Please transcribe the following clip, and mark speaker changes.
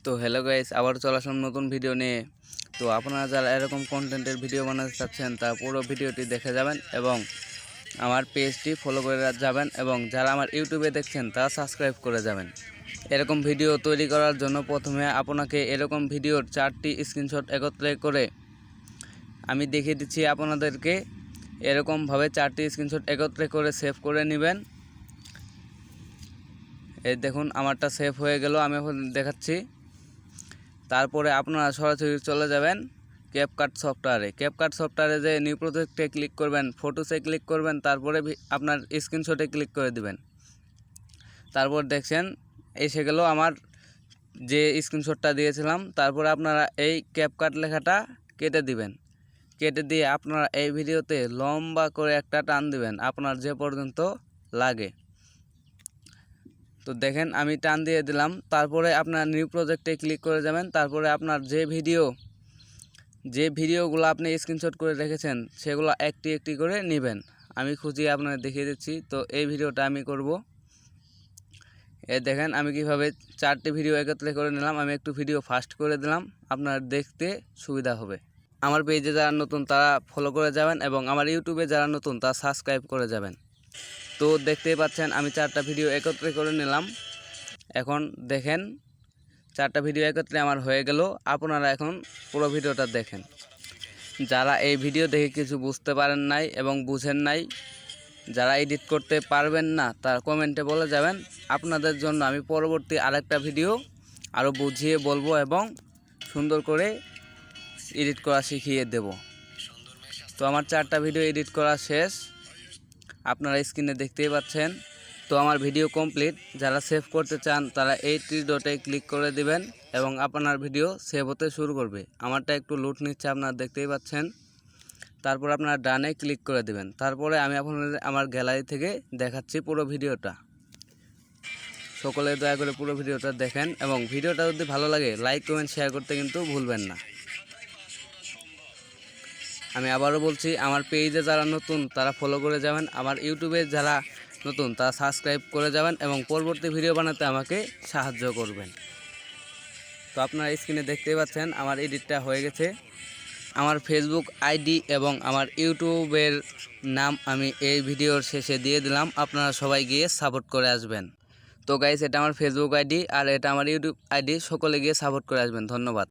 Speaker 1: তো hello guys, আবার চলে আসলাম নতুন ভিডিও নিয়ে। তো আপনারা যারা এরকম কন্টেন্টের ভিডিও বানাতে চাচ্ছেন তারা পুরো ভিডিওটি দেখে যাবেন এবং আমার পেজটি ফলো করে যাবেন, এবং যারা আমার ইউটিউবে দেখছেন তারা সাবস্ক্রাইব করে যাবেন। এরকম ভিডিও তৈরি করার জন্য প্রথমে আপনাকে এরকম ভিডিওর 4টি স্ক্রিনশট একত্রে করে আমি দেখিয়ে দিচ্ছি আপনাদেরকে। এরকমভাবে 4টি স্ক্রিনশট একত্রে করে সেভ করে নেবেন। এই দেখুন আমারটা সেভ হয়ে গেল, আমি এখন দেখাচ্ছি। তারপরে আপনারা সরাসরি চলে যাবেন ক্যাপকাট সফটওয়্যারে। ক্যাপকাট সফটওয়্যারে যে নিউ প্রজেক্টে ক্লিক করবেন, ফটোসে ক্লিক করবেন, তারপরে আপনার স্ক্রিনশটে ক্লিক করে দিবেন। তারপর দেখছেন এসে গেল আমার যে স্ক্রিনশটটা দিয়েছিলাম। তারপরে আপনারা এই ক্যাপকাট লেখাটা কেটে দিবেন। কেটে দিয়ে আপনারা এই ভিডিওতে লম্বা করে একটা টান দিবেন আপনার যে পর্যন্ত লাগে। তো দেখেন আমি টান দিয়ে দিলাম। তারপরে আপনার নিউ প্রজেক্টে ক্লিক করে যাবেন। তারপরে আপনার যে ভিডিওগুলো আপনি স্ক্রিনশট করে রেখেছেন সেগুলো একটি একটি করে নেবেন। আমি খুঁজিয়ে আপনাদের দেখিয়ে দিচ্ছি। তো এই ভিডিওটা আমি করব। দেখেন আমি কিভাবে 4টি ভিডিও একত্রে করে নিলাম। আমি একটু ভিডিও ফাস্ট করে দিলাম, আপনার দেখতে সুবিধা হবে। আমার পেজে যারা নতুন তারা ফলো করে যাবেন, এবং আমার ইউটিউবে যারা নতুন তারা সাবস্ক্রাইব করে যাবেন। তো দেখতেই পাচ্ছেন আমি 4টা ভিডিও একত্রে করে নিলাম। এখন দেখেন 4টা ভিডিও একত্রে আমার হয়ে গেল। আপনারা এখন পুরো ভিডিওটা দেখেন। যারা এই ভিডিও দেখে কিছু বুঝতে পারেন নাই এবং বুঝেন নাই, যারা এডিট করতে পারবেন না, তারা কমেন্টে বলে যাবেন। আপনাদের জন্য আমি পরবর্তী আরেকটা ভিডিও আরও বুঝিয়ে বলবো এবং সুন্দর করে এডিট করা শিখিয়ে দেব। তো আমার 4টা ভিডিও এডিট করা শেষ, আপনারা স্ক্রিনে দেখতেই পাচ্ছেন। তো আমার ভিডিও কমপ্লিট। যারা সেভ করতে চান তারা এই 3 ডটে ক্লিক করে দিবেন এবং আপনার ভিডিও সেভ হতে শুরু করবে। আমারটা একটু লুট নিচ্ছে, আপনারা দেখতেই পাচ্ছেন। তারপর আপনারা ডানে ক্লিক করে দিবেন। তারপরে আমি আপনাদের আমার গ্যালারি থেকে দেখাচ্ছি পুরো ভিডিওটা। সকলে দয়া করে পুরো ভিডিওটা দেখেন, এবং ভিডিওটা যদি ভালো লাগে লাইক কমেন্ট শেয়ার করতে কিন্তু ভুলবেন না। আমি আবারও বলছি, আমার পেজে যারা নতুন তারা ফলো করে যাবেন, আমার ইউটিউবে যারা নতুন তারা সাবস্ক্রাইব করে যাবেন এবং পরবর্তী ভিডিও বানাতে আমাকে সাহায্য করবেন। তো আপনারা স্ক্রিনে দেখতেই পাচ্ছেন আমার এডিটটা হয়ে গেছে। আমার ফেসবুক আইডি এবং আমার ইউটিউবের নাম আমি এই ভিডিওর শেষে দিয়ে দিলাম, আপনারা সবাই গিয়ে সাপোর্ট করে আসবেন। তো গাইস, এটা আমার ফেসবুক আইডি আর এটা আমার ইউটিউব আইডি, সকলে গিয়ে সাপোর্ট করে আসবেন। ধন্যবাদ।